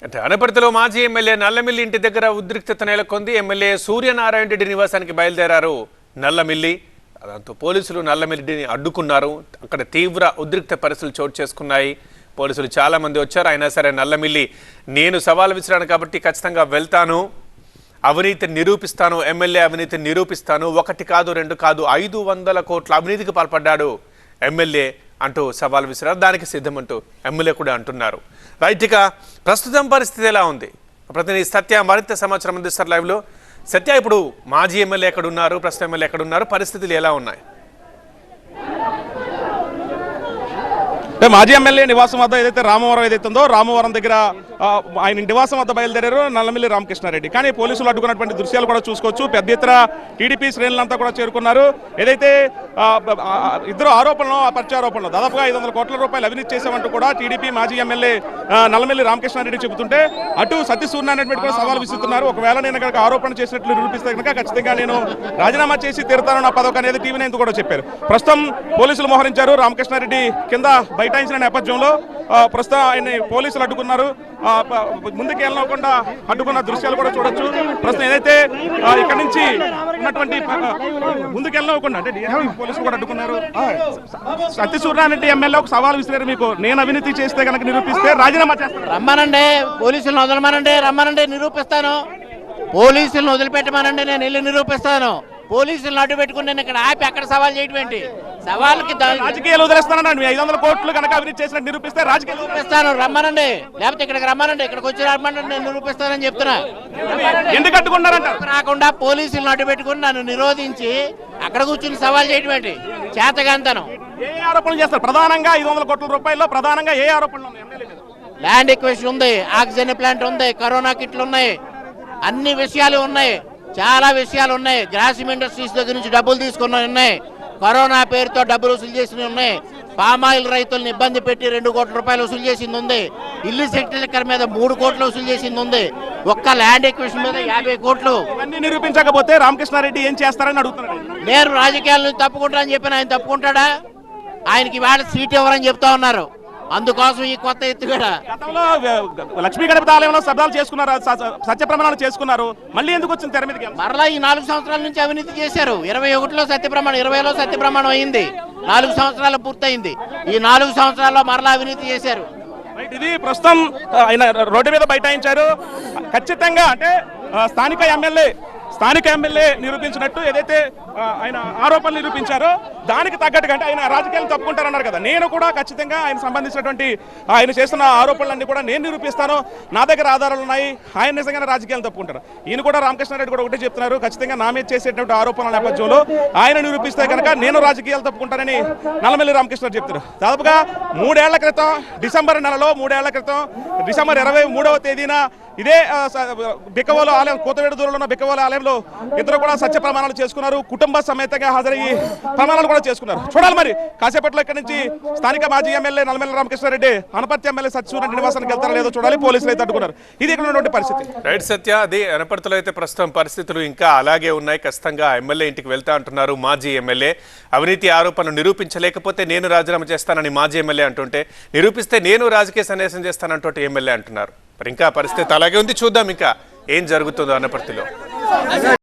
అంటే అనపర్తిలో మాజీ ఎమ్మెల్యే నల్లమిల్లి ఇంటి దగ్గర ఉద్రిక్తత నెలకొంది. ఎమ్మెల్యే సూర్యనారాయణ రెడ్డి నివాసానికి బయలుదేరారు నల్లమిల్లి. దాంతో పోలీసులు నల్లమిల్లిని అడ్డుకున్నారు. అక్కడ తీవ్ర ఉద్రిక్త పరిస్థితులు చోటు చేసుకున్నాయి. పోలీసులు చాలా మంది వచ్చారు. అయినా సరే నల్లమిల్లి నేను సవాల్ విసిరాను కాబట్టి ఖచ్చితంగా వెళ్తాను, అవినీతి నిరూపిస్తాను, ఎమ్మెల్యే అవినీతి నిరూపిస్తాను, 1 కాదు 2 కాదు 500 కోట్ల అవినీతికి పాల్పడ్డాడు ఎమ్మెల్యే అంటూ సవాల్ విసిరారు. దానికి సిద్ధమంటూ ఎమ్మెల్యే కూడా అంటున్నారు. రైట్గా ప్రస్తుతం పరిస్థితి ఎలా ఉంది? ప్రతినిధి సత్య మరింత సమాచారం అందిస్తారు లైవ్లో. సత్య, ఇప్పుడు మాజీ ఎమ్మెల్యే ఎక్కడున్నారు, ప్రస్తుతం ఎమ్మెల్యే ఎక్కడున్నారు, పరిస్థితులు ఎలా ఉన్నాయి? మాజీ ఎమ్మెల్యే నివాసం వద్ద ఏదైతే రామవరం ఏదైతే ఉందో రామవరం దగ్గర ఆయన నివాసం వద్ద బయలుదేరారు నల్లమిల్లి రామకృష్ణారెడ్డి. కానీ పోలీసులు అడ్డుకున్నటువంటి దృశ్యాలు కూడా చూసుకోవచ్చు. పెద్ద ఎత్తున టీడీపీ శ్రేణులంతా కూడా చేరుకున్నారు. ఏదైతే ఇద్దరు ఆరోపణలు ప్రత్యారోపణలు దాదాపుగా 500 కోట్ల రూపాయలు అవినీతి చేశామంటూ కూడా టీడీపీ మాజీ ఎమ్మెల్యే నల్లమిల్లి రామకృష్ణారెడ్డి చెబుతుంటే అటు సత్యసూర్యనారాయణ కూడా సవాల్ విసురుతున్నారు. ఒకవేళ నేను కనుక ఆరోపణ చేసినట్లు నిరూపిస్తే కనుక ఖచ్చితంగా నేను రాజీనామా చేసి తీరుతాను నా పదవి అనేది టీవీ నైన్ కూడా చెప్పారు. ప్రస్తుతం పోలీసులు మోహరించారు. రామకృష్ణారెడ్డి కింద బైఠాయించిన నేపథ్యంలో ప్రస్తుతం ఆయన పోలీసులు అడ్డుకున్నారు. ముందుకు వెళ్ళకుండా అడ్డుకున్న దృశ్యాలు కూడా చూడొచ్చు. ప్రస్తుతం ఏదైతే ఇక్కడ నుంచి ఉన్నటువంటి ముందుకు వెళ్ళకుండా అంటే పోలీసులు కూడా అడ్డుకున్నారు. సత్యసూర్యనారాయణ ఎమ్మెల్యే ఒక సవాల్ విసిరారు. మీకు నేను అవినీతి చేస్తే కనుక నిరూపిస్తే రాజీనామా చేస్తాను. రమ్మనండి, పోలీసులను వదలమనండి, రమ్మనండి, నిరూపిస్తాను. పోలీసులను వదిలిపెట్టమనండి, నేను వెళ్ళి నిరూపిస్తాను. పోలీసులను అడ్డు పెట్టుకుని నేను ఇక్కడ ఆపి అక్కడ సవాల్ చేయడం ఏంటి? సవాల్కి రాజకీయాలు వదిలేస్తానండి. 500 కోట్లు కనుక అవినీతి చేసినట్టు నిరూపిస్తే రాజకీయాలు నిరూపిస్తాను. రమ్మనండి, లేకపోతే ఇక్కడికి రమ్మనండి, ఇక్కడికి వచ్చి రమ్మనండి, నేను నిరూపిస్తానని చెప్తున్నా. ఎందుకు అడ్డుకున్నారంట? రాకుండా పోలీసులను అడ్డు పెట్టుకుని నన్ను నిరోధించి అక్కడ కూర్చుని సవాల్ చేయడం ఏంటి? చేతగాంతనం. ఏ ఆరోపణలు చేస్తారు? ప్రధానంగా 500 కోట్ల రూపాయల్లో ప్రధానంగా ఏ ఆరోపణలు ఉన్నాయి? ల్యాండ్ ఎక్విజిషన్ ఉంది, ఆక్సిజన్ ప్లాంట్ ఉంది, కరోనా కిట్లు ఉన్నాయి, అన్ని విషయాలు ఉన్నాయి, చాలా విషయాలు ఉన్నాయి. గ్రాసిమ్ ఇండస్ట్రీస్ దగ్గర నుంచి డబ్బులు తీసుకున్నవి ఉన్నాయి, కరోనా పేరుతో డబ్బులు వసూలు చేసినవి ఉన్నాయి, పామాయిల్ రైతులను ఇబ్బంది పెట్టి 2 కోట్ల రూపాయలు వసూలు చేసింది ఉంది, ఇల్లు సెక్టర్ మీద 3 కోట్లు వసూలు చేసింది ఉంది, ఒక్క ల్యాండ్ ఎక్విజిషన్ మీద 50 కోట్లు. ఇవన్నీ నిరూపించకపోతే రామకృష్ణారెడ్డి ఏం చేస్తారని అడుగుతున్నాడు. నేను రాజకీయాల నుంచి తప్పుకుంటా అని చెప్పిన ఆయన తప్పుకుంటాడా? ఆయనకి ఇవాళ సీట్ ఇవ్వరని చెప్తా ఉన్నారు. అందుకోసం ఈ కొత్త ఎత్తుగడ. గతంలో లక్ష్మీ గణపతి ఆలయంలో శబ్దాలు చేసుకున్నారు, సత్యప్రమాణాలు చేసుకున్నారు. మళ్ళీ ఎందుకు వచ్చింది తెర మీదకి? మరలా ఈ 4 సంవత్సరాల నుంచి అవినీతి చేశారు. 21లో సత్యప్రమాణం, 20లో సత్యప్రమాణం అయింది, 4 సంవత్సరాలు పూర్తయింది. ఈ 4 సంవత్సరాల్లో మరలా అవినీతి చేశారు. ఇది ప్రస్తుతం ఆయన రోడ్డు మీద బైఠాయించారు. ఖచ్చితంగా అంటే స్థానిక ఎమ్మెల్యే నిరూపించినట్టు ఏదైతే ఆయన ఆరోపణలు నిరూపించారో దానికి తగ్గట్టుగా అంటే ఆయన రాజకీయాలు తప్పుకుంటారన్నారు కదా, నేను కూడా ఖచ్చితంగా ఆయన సంబంధించినటువంటి ఆయన చేస్తున్న ఆరోపణలన్నీ కూడా నేను నిరూపిస్తాను, నా దగ్గర ఆధారాలు ఉన్నాయి, ఆయన నిజంగానే రాజకీయాలు తప్పుకుంటారు. ఈయన కూడా రామకృష్ణారెడ్డి కూడా ఒకటే చెప్తున్నారు, ఖచ్చితంగా నా మీద చేసేటువంటి ఆరోపణల నేపథ్యంలో ఆయన నిరూపిస్తే కనుక నేను రాజకీయాలు తప్పుకుంటానని నల్లమిల్లి రామకృష్ణారెడ్డి చెప్తున్నారు. దాదాపుగా 3 ఏళ్ల క్రితం డిసెంబర్ 23వ తేదీన ఇదే బిక్కవోలు ఆలయం, కోతవేడు దూరంలో ఉన్న బిక్కవోలు ఆలయంలో ఇద్దరు కూడా సత్య ప్రమాణాలు చేసుకున్నారు. కుటుంబ సమేతంగా హాజరయ్యి ప్రమాణాలు కూడా చేసుకున్నారు. చూడాలి మరి కాసేపట్లో ఇక్కడ నుంచి స్థానిక మాజీ ఎమ్మెల్యే నల్లమిల్లి రామకృష్ణారెడ్డి అనపర్తి ఎమ్మెల్యే సత్యసూర్యనారాయణ నివాసానికి వెళ్తారో లేదో చూడాలి. పోలీసులు అయితే అడ్డుకున్నారు. ఇది ఇక్కడ ఉన్నటువంటి పరిస్థితి. రైట్ సత్య, అదే అనపర్తిలో అయితే ప్రస్తుతం పరిస్థితులు ఇంకా అలాగే ఉన్నాయి. ఖచ్చితంగా ఎమ్మెల్యే ఇంటికి వెళ్తా అంటున్నారు మాజీ ఎమ్మెల్యే. అవినీతి ఆరోపణలు నిరూపించలేకపోతే నేను రాజీనామా చేస్తానని మాజీ ఎమ్మెల్యే అంటుంటే, నిరూపిస్తే నేను రాజకీయ సన్యాసం చేస్తానంటూ ఎమ్మెల్యే అంటున్నారు. మరి ఇంకా పరిస్థితి అలాగే ఉంది. చూద్దాం ఇంకా ఏం జరుగుతుందో అనపర్తిలో.